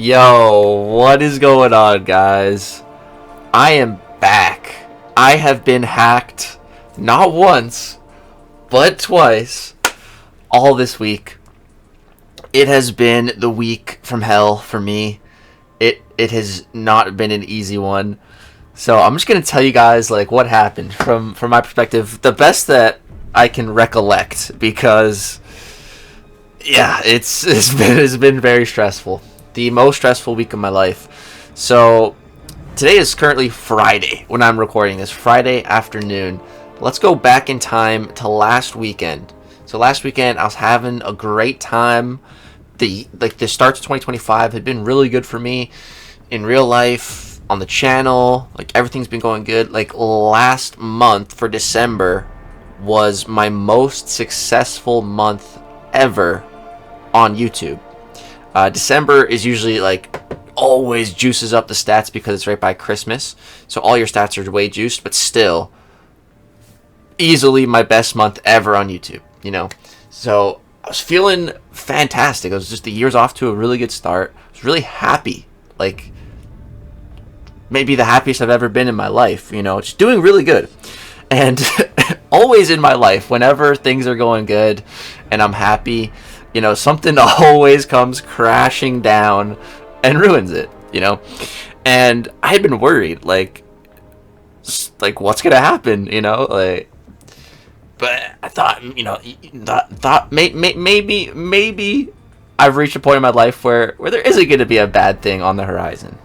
Yo, what is going on, guys? I am back. I have been hacked not once, but twice all this week. It has been the week from hell for me. It has not been an easy one. So I'm just gonna tell you guys like what happened from my perspective, the best that I can recollect, because yeah, it's been very stressful. The most stressful week of my life. So today is currently Friday when I'm recording this, Friday afternoon. Let's go back in time to last weekend. So last weekend I was having a great time. The start to 2025 had been really good for me in real life, on the channel. Like everything's been going good. Like last month for December was my most successful month ever on YouTube. December is usually like always juices up the stats because it's right by Christmas, so all your stats are way juiced, but still easily my best month ever on YouTube, you know. So I was feeling fantastic. The year's off to a really good start. I was really happy, like maybe the happiest I've ever been in my life, you know. It's doing really good. And always in my life, whenever things are going good and I'm happy, you know, something always comes crashing down and ruins it, you know. And I had been worried, like what's gonna happen, you know, like. But I thought, you know, maybe I've reached a point in my life where there isn't gonna be a bad thing on the horizon.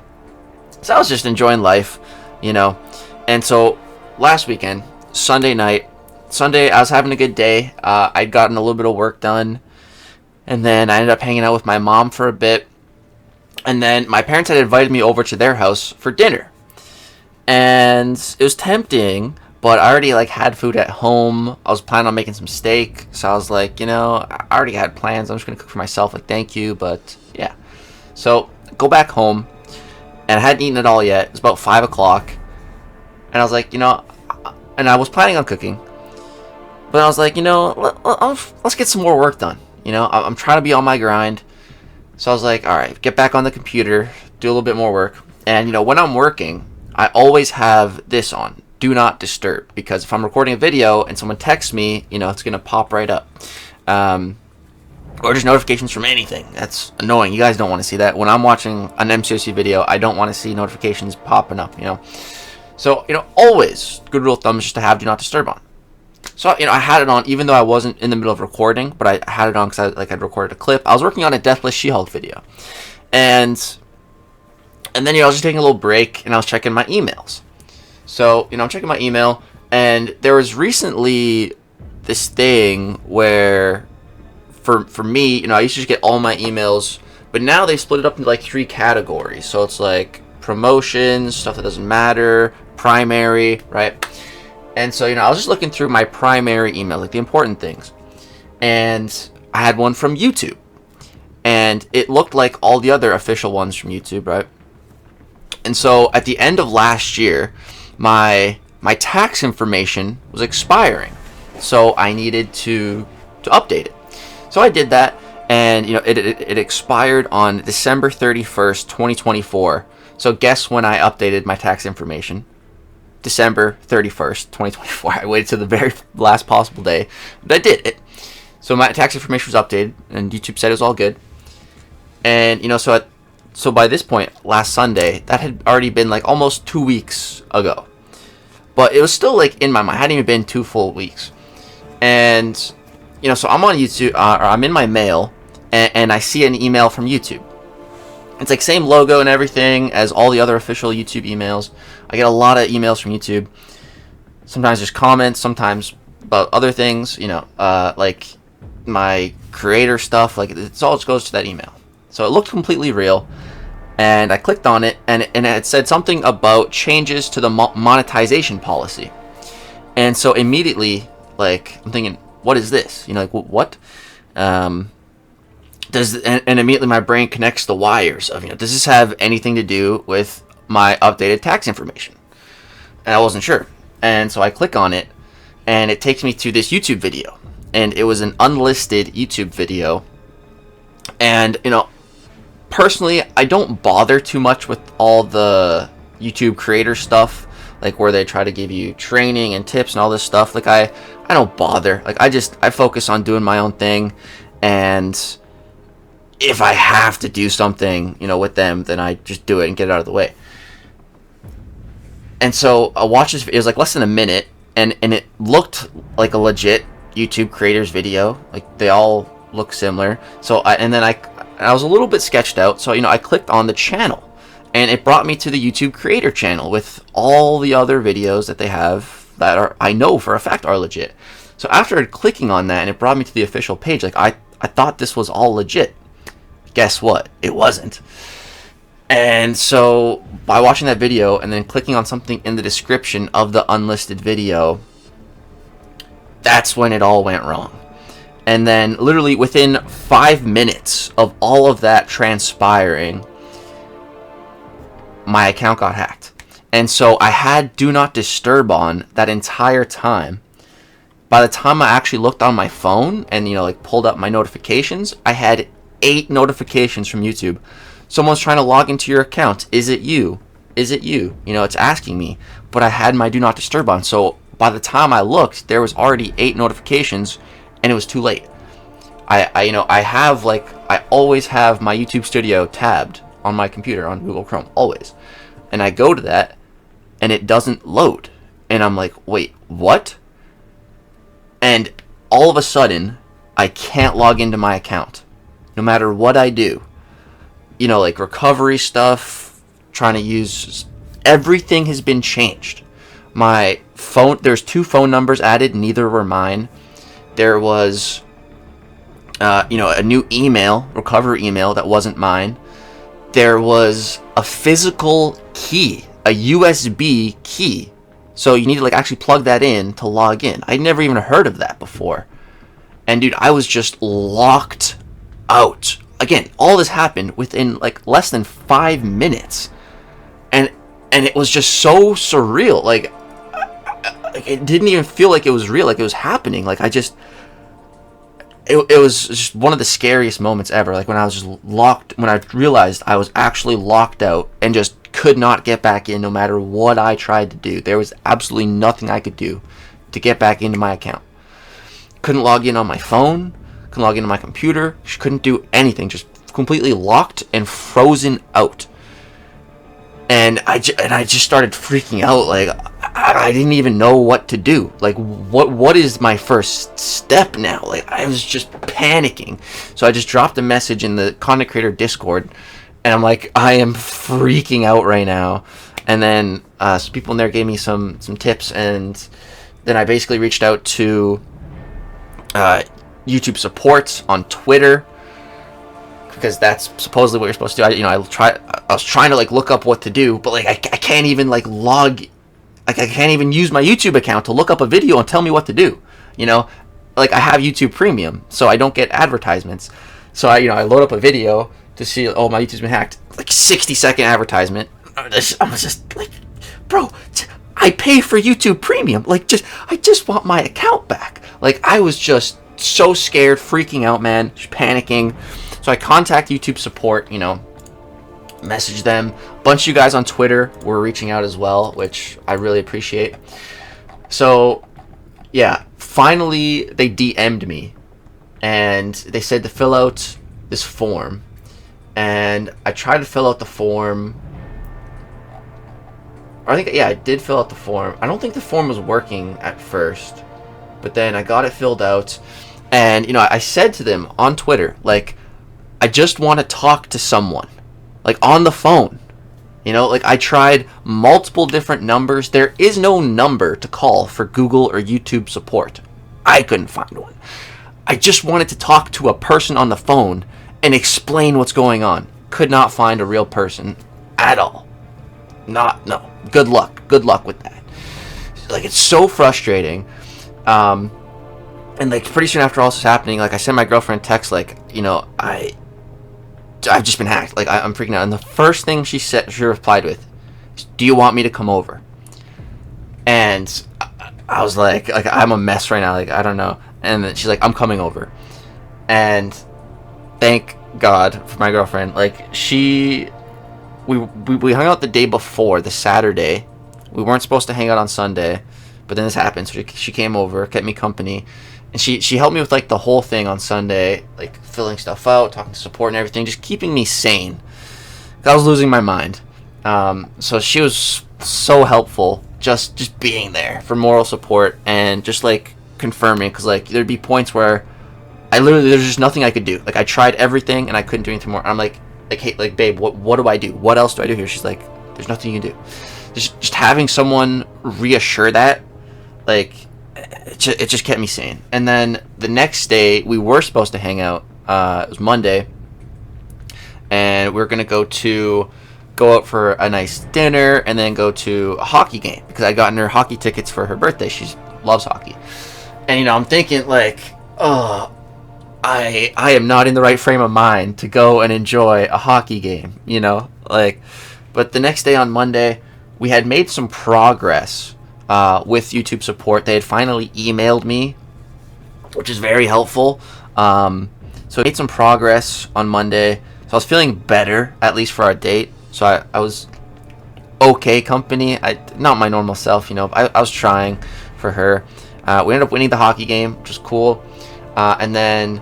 So I was just enjoying life, you know. And so last weekend, Sunday, I was having a good day. I'd gotten a little bit of work done. And then I ended up hanging out with my mom for a bit. And then my parents had invited me over to their house for dinner. And it was tempting, but I already had food at home. I was planning on making some steak. So I was like, you know, I already had plans. I'm just going to cook for myself. Like, thank you. But yeah. So go back home. And I hadn't eaten it all yet. It was about 5 o'clock. And I was like, you know, and I was planning on cooking. But I was like, you know, let's get some more work done. You know, I'm trying to be on my grind. So I was like, all right, get back on the computer, do a little bit more work. And, you know, when I'm working, I always have this on, do not disturb. Because if I'm recording a video and someone texts me, you know, it's going to pop right up. Or just notifications from anything. That's annoying. You guys don't want to see that. When I'm watching an mcoc video, I don't want to see notifications popping up, you know. So, you know, always, good rule of thumb is just to have do not disturb on. So, you know, I had it on even though I wasn't in the middle of recording, but I had it on because I'd recorded a clip. I was working on a Deathless She-Hulk video. And then, you know, I was just taking a little break and I was checking my emails. So, you know, I'm checking my email, and there was recently this thing where for me, you know, I used to just get all my emails, but now they split it up into 3 categories. So it's like promotions, stuff that doesn't matter, primary, right? And so, you know, I was just looking through my primary email, like the important things. And I had one from YouTube. And it looked like all the other official ones from YouTube, right? And so at the end of last year, my tax information was expiring. So I needed to update it. So I did that. And, you know, it expired on December 31st, 2024. So guess when I updated my tax information? December 31st, 2024. I waited to the very last possible day, but I did it. So my tax information was updated, and YouTube said it was all good. And, you know, so by this point, last Sunday, that had already been almost 2 weeks ago. But it was still in my mind. It hadn't even been 2 full weeks. And, you know, so I'm on YouTube, or I'm in my mail, and I see an email from YouTube. It's same logo and everything as all the other official YouTube emails. I get a lot of emails from YouTube. Sometimes just comments, sometimes about other things, you know, like my creator stuff. It all just goes to that email. So it looked completely real. And I clicked on it, and it said something about changes to the monetization policy. And so immediately, I'm thinking, what is this? You know, what? And immediately my brain connects the wires of, you know, does this have anything to do with my updated tax information? And I wasn't sure. And so I click on it, and it takes me to this YouTube video. And it was an unlisted YouTube video. And, you know, personally, I don't bother too much with all the YouTube creator stuff, like where they try to give you training and tips and all this stuff. Like I don't bother. Like I focus on doing my own thing, and if I have to do something, with them, then I just do it and get it out of the way. And so I watched this. It was like less than a minute, and it looked like a legit YouTube creator's video. Like they all look similar. So I was a little bit sketched out. So I clicked on the channel, and it brought me to the YouTube creator channel with all the other videos that they have that I know for a fact are legit. So after clicking on that, and it brought me to the official page, like I thought this was all legit. Guess what? It wasn't. And so by watching that video and then clicking on something in the description of the unlisted video, that's when it all went wrong. And then literally within 5 minutes of all of that transpiring, my account got hacked. And so I had Do Not Disturb on that entire time. By the time I actually looked on my phone and pulled up my notifications, I had 8 notifications from YouTube. Someone's trying to log into your account. Is it you? Is it you? It's asking me. But I had my Do Not Disturb on. So by the time I looked, there was already 8 notifications, and it was too late. I always have my YouTube Studio tabbed on my computer on Google Chrome, always. And I go to that, and it doesn't load. And I'm like, wait, what? And all of a sudden, I can't log into my account. No matter what I do. Like recovery stuff, trying to use, everything has been changed. My phone, there's 2 phone numbers added, neither were mine. There was, a new email, recovery email, that wasn't mine. There was a physical key, a USB key. So you need to actually plug that in to log in. I'd never even heard of that before. And dude, I was just locked out. Again, all this happened within less than 5 minutes, and it was just so surreal. It didn't even feel like it was real, like it was happening. It was just one of the scariest moments ever. When I was just locked, when I realized I was actually locked out and just could not get back in, no matter what I tried to do. There was absolutely nothing I could do to get back into my account. Couldn't log in on my phone. Couldn't log into my computer. She couldn't do anything. Just completely locked and frozen out. And I just started freaking out. I didn't even know what to do. What is my first step now? I was just panicking. So I just dropped a message in the content creator Discord, and I'm like, I am freaking out right now. And then some people in there gave me some tips, and then I basically reached out to YouTube support on Twitter, because that's supposedly what you're supposed to do. I was trying to look up what to do, but I can't even log. I can't even use my YouTube account to look up a video and tell me what to do. I have YouTube Premium, so I don't get advertisements. So I load up a video to see, oh, my YouTube's been hacked. 60-second advertisement. I was just bro, I pay for YouTube Premium. I just want my account back. I was just so scared, freaking out, man, just panicking. So I contact YouTube support, message them. A bunch of you guys on Twitter were reaching out as well, which I really appreciate. So yeah, finally they DM'd me, and they said to fill out this form. And I tried to fill out the form. I did fill out the form. I don't think the form was working at first, but then I got it filled out. And I said to them on Twitter, I just want to talk to someone, on the phone. I tried multiple different numbers. There is no number to call for Google or YouTube support. I couldn't find one. I just wanted to talk to a person on the phone and explain what's going on. Could not find a real person at all. No. Good luck with that. It's so frustrating. And pretty soon after all this was happening, I sent my girlfriend a text, I've just been hacked. I'm freaking out. And the first thing she replied with, do you want me to come over? And I was like I'm a mess right now. I don't know. And then she's like, I'm coming over. And thank God for my girlfriend. Like, we hung out the day before, the Saturday. We weren't supposed to hang out on Sunday, but then this happened. So she came over, kept me company, and she helped me with like the whole thing on Sunday, like filling stuff out, talking to support and everything, just keeping me sane. 'Cause I was losing my mind. So she was so helpful, just being there for moral support and just like confirming, because like there'd be points where there's just nothing I could do. Like I tried everything and I couldn't do anything more. I'm like, hey, like babe, what do I do? What else do I do here? She's like, there's nothing you can do. Just having someone reassure that, like, it just kept me sane. And then the next day we were supposed to hang out. It was Monday, and we were gonna go out for a nice dinner and then go to a hockey game, because I gotten her hockey tickets for her birthday. She loves hockey, and I'm thinking like, oh, I am not in the right frame of mind to go and enjoy a hockey game, like. But the next day on Monday, we had made some progress with YouTube support. They had finally emailed me, which is very helpful. So we made some progress on Monday. So I was feeling better, at least for our date. So I was okay company. Not my normal self, I was trying for her. We ended up winning the hockey game, which was cool. And then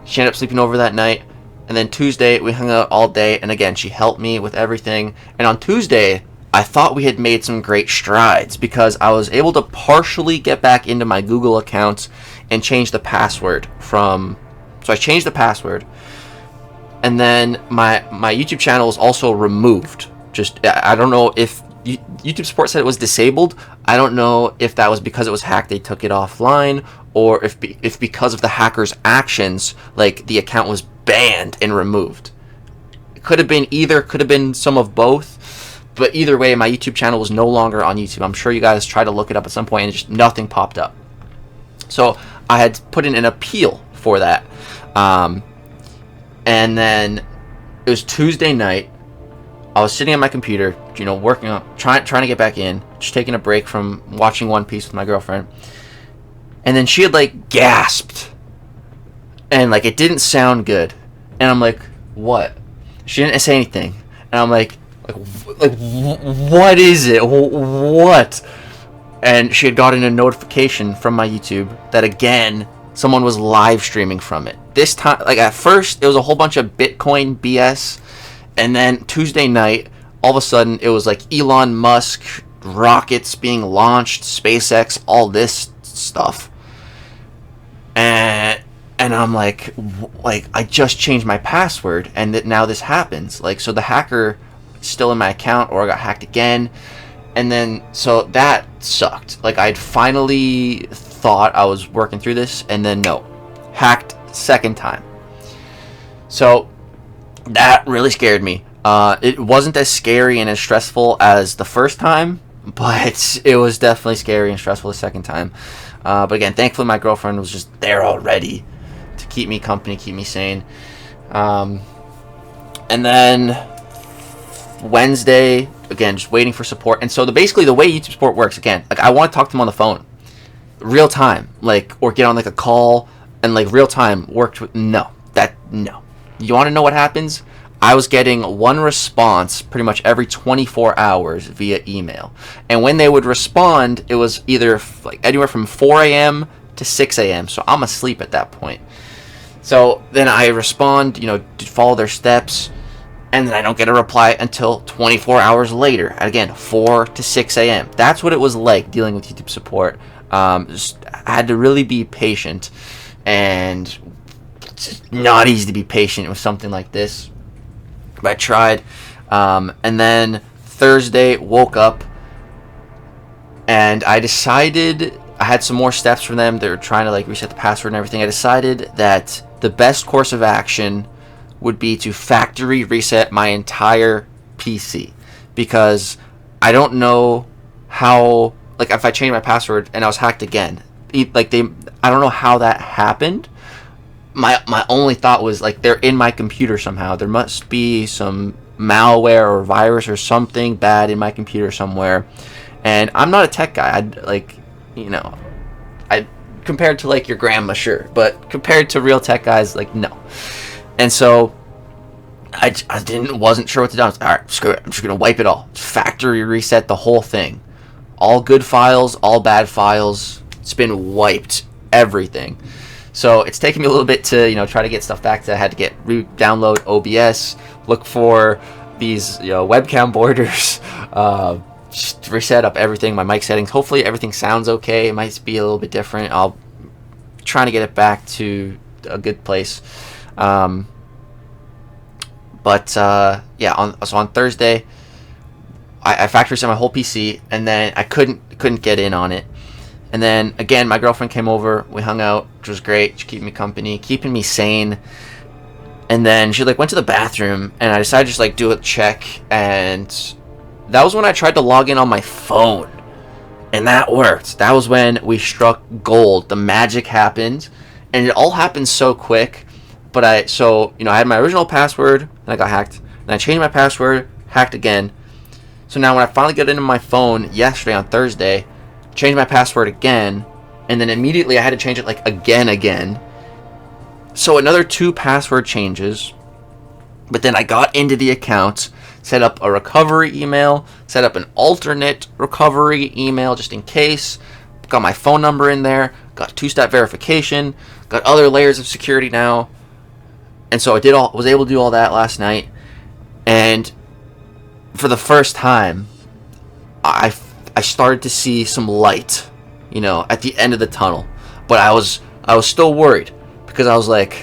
she ended up sleeping over that night. And then Tuesday, we hung out all day. And again, she helped me with everything. And on Tuesday, I thought we had made some great strides, because I was able to partially get back into my Google account and change the password So I changed the password. And then my YouTube channel is also removed. I don't know if YouTube support said it was disabled. I don't know if that was because it was hacked, they took it offline, or if because of the hacker's actions, like the account was banned and removed. It could have been either, could have been some of both. But either way, my YouTube channel was no longer on YouTube. I'm sure you guys tried to look it up at some point and just nothing popped up. So I had put in an appeal for that. And then it was Tuesday night. I was sitting at my computer, working on trying to get back in, just taking a break from watching One Piece with my girlfriend. And then she had like gasped, and like it didn't sound good. And I'm like, what? She didn't say anything. And I'm like what is it? What? And she had gotten a notification from my YouTube that again someone was live streaming from it. This time, like at first, it was a whole bunch of Bitcoin BS, and then Tuesday night, all of a sudden, it was like Elon Musk, rockets being launched, SpaceX, all this stuff. And I'm like I just changed my password, and now this happens. Like, so the hacker is still in my account, or I got hacked again. And then, so that sucked. Like, I'd finally thought I was working through this, and then no, hacked second time. So that really scared me. It wasn't as scary and as stressful as the first time, but it was definitely scary and stressful the second time. But again, thankfully my girlfriend was just there already to keep me company, keep me sane. And then Wednesday, again, just waiting for support. And so basically the way YouTube support works, again, like I want to talk to them on the phone, real time, like, or get on like a call and like real time worked with, no. You want to know what happens? I was getting one response pretty much every 24 hours via email. And when they would respond, it was either like anywhere from 4 a.m. to 6 a.m. So I'm asleep at that point. So then I respond, follow their steps, and then I don't get a reply until 24 hours later. Again, 4 to 6 a.m. That's what it was like dealing with YouTube support. I had to really be patient, and it's not easy to be patient with something like this. But I tried. And then Thursday, woke up, and I decided, I had some more steps from them. They were trying to like reset the password and everything. I decided that the best course of action would be to factory reset my entire PC, because I don't know how, like, if I changed my password and I was hacked again, I don't know how that happened. My only thought was, like, they're in my computer somehow. There must be some malware or virus or something bad in my computer somewhere. And I'm not a tech guy. Compared to like your grandma, sure, but compared to real tech guys, like, no. And so wasn't sure what to do. I was like, all right, screw it. I'm just gonna wipe it all. Factory reset the whole thing. All good files, all bad files. It's been wiped. Everything. So it's taken me a little bit to try to get stuff back. I had to download OBS, look for these webcam borders, just reset up everything, my mic settings. Hopefully everything sounds okay. It might be a little bit different. I'll trying to get it back to a good place. On Thursday, I factory reset my whole PC, and then I couldn't get in on it. And then again, my girlfriend came over. We hung out, which was great. She kept me company, keeping me sane. And then she went to the bathroom, and I decided to just do a check. And that was when I tried to log in on my phone, and that worked. That was when we struck gold. The magic happened, and it all happened so quick. But I had my original password, and I got hacked. And I changed my password, hacked again. So now when I finally got into my phone yesterday on Thursday, changed my password again, and then immediately I had to change it again. So another 2 password changes. But then I got into the account, set up a recovery email, set up an alternate recovery email just in case, got my phone number in there, got 2-step verification, got other layers of security now. And so I was able to do all that last night, and for the first time, I started to see some light, at the end of the tunnel. But I was still worried, because I was like,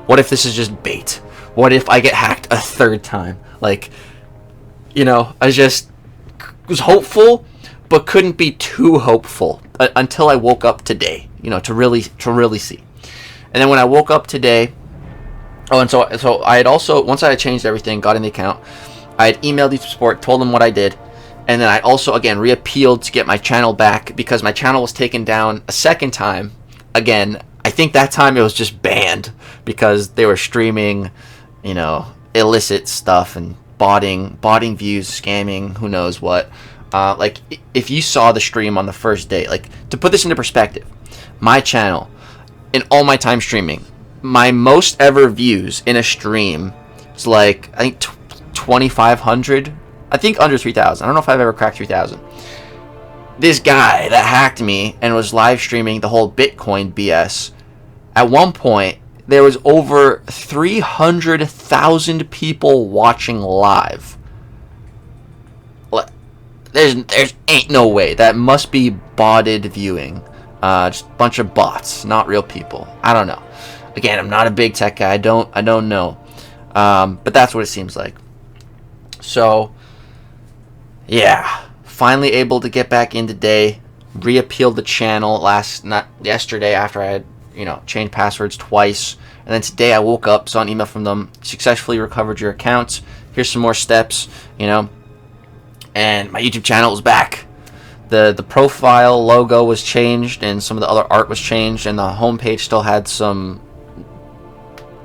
what if this is just bait? What if I get hacked a 3rd time? I just was hopeful, but couldn't be too hopeful until I woke up today, to really see. And then when I woke up today, and so I had also, once I had changed everything, got in the account, I had emailed the support, told them what I did, and then I also, again, reappealed to get my channel back, because my channel was taken down a 2nd time. Again, I think that time it was just banned, because they were streaming, illicit stuff, and botting views, scamming, who knows what. If you saw the stream on the first day, to put this into perspective, my channel, in all my time streaming, my most ever views in a stream is I think 2,500. I think under 3,000. I don't know if I've ever cracked 3,000. This guy that hacked me and was live streaming the whole Bitcoin BS, at one point there was over 300,000 people watching live. There's ain't no way. That must be botted viewing. Just a bunch of bots, not real people. I don't know. Again, I'm not a big tech guy. I don't know. But that's what it seems like. So, yeah, finally able to get back in today. Reappealed the channel yesterday after I had changed passwords twice, and then today I woke up, saw an email from them, successfully recovered your account. Here's some more steps, and my YouTube channel is back. The profile logo was changed, and some of the other art was changed, and the homepage still had some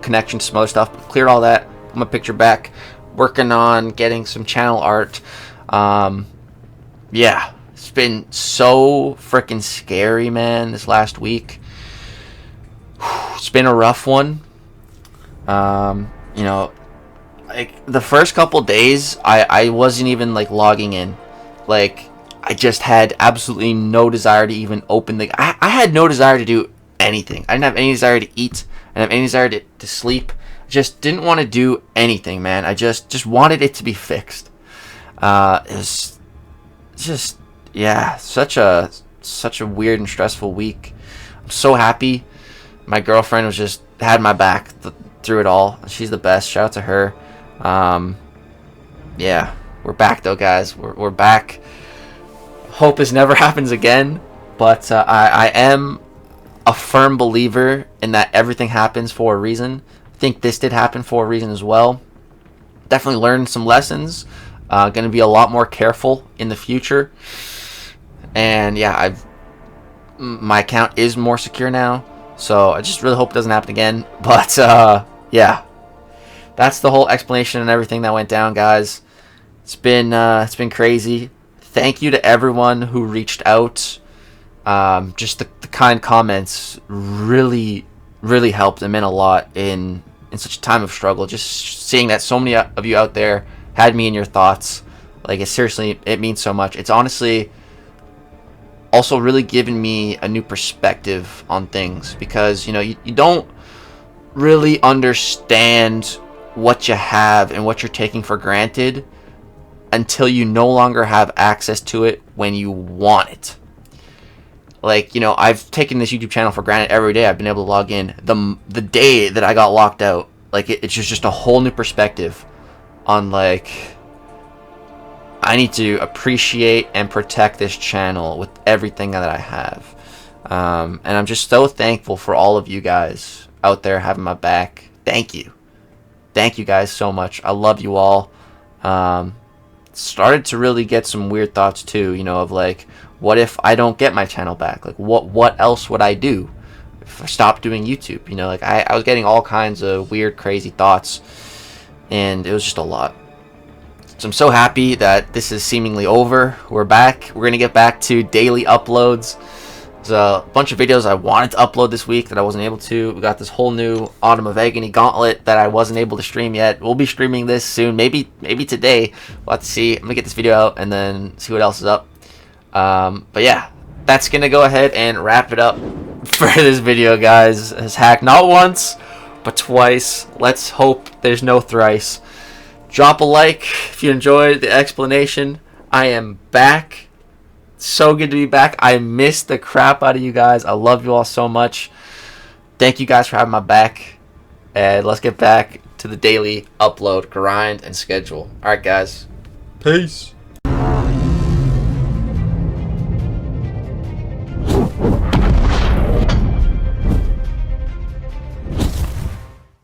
connection to some other stuff. But cleared all that. Put my picture back. Working on getting some channel art. Yeah, it's been so freaking scary, man, this last week. It's been a rough one. The first couple days, I wasn't even logging in. I just had absolutely no desire to even open I had no desire to do anything. I didn't have any desire to eat. I didn't have any desire to sleep. I just didn't want to do anything, man. I just wanted it to be fixed. It was just, yeah, such a weird and stressful week. I'm so happy. My girlfriend had my back through it all. She's the best. Shout out to her. Yeah, we're back though, guys. We're back. Hope this never happens again, but I am a firm believer in that everything happens for a reason. I think this did happen for a reason as well. Definitely learned some lessons. Going to be a lot more careful in the future. And yeah, my account is more secure now, so I just really hope it doesn't happen again. But yeah, that's the whole explanation and everything that went down, guys. It's been crazy. Thank you to everyone who reached out. Just the kind comments really helped. It meant a lot in in such a time of struggle. Just seeing that so many of you out there had me in your thoughts, like, it means so much. It's honestly also really given me a new perspective on things, because you don't really understand what you have and what you're taking for granted until you no longer have access to it when you want it. Like, I've taken this YouTube channel for granted every day. I've been able to log in. The day that I got locked out, like, it's just a whole new perspective on, like, I need to appreciate and protect this channel with everything that I have. And I'm just so thankful for all of you guys out there having my back. Thank you. Thank you guys so much. I love you all. Started to really get some weird thoughts too, of like, what if I don't get my channel back? Like, what else would I do if I stopped doing YouTube? Like, I was getting all kinds of weird, crazy thoughts, and it was just a lot. So I'm so happy that this is seemingly over. We're back. We're going to get back to daily uploads. There's a bunch of videos I wanted to upload this week that I wasn't able to. We got this whole new Autumn of Agony Gauntlet that I wasn't able to stream yet. We'll be streaming this soon. Maybe today. We'll have to see. I'm going to get this video out and then see what else is up. But yeah, that's going to go ahead and wrap it up for this video, guys. Has hacked not once, but twice. Let's hope there's no thrice. Drop a like if you enjoyed the explanation. I am back. So good to be back. I missed the crap out of you guys. I love you all so much. Thank you guys for having my back. And let's get back to the daily upload grind and schedule. Alright, guys. Peace.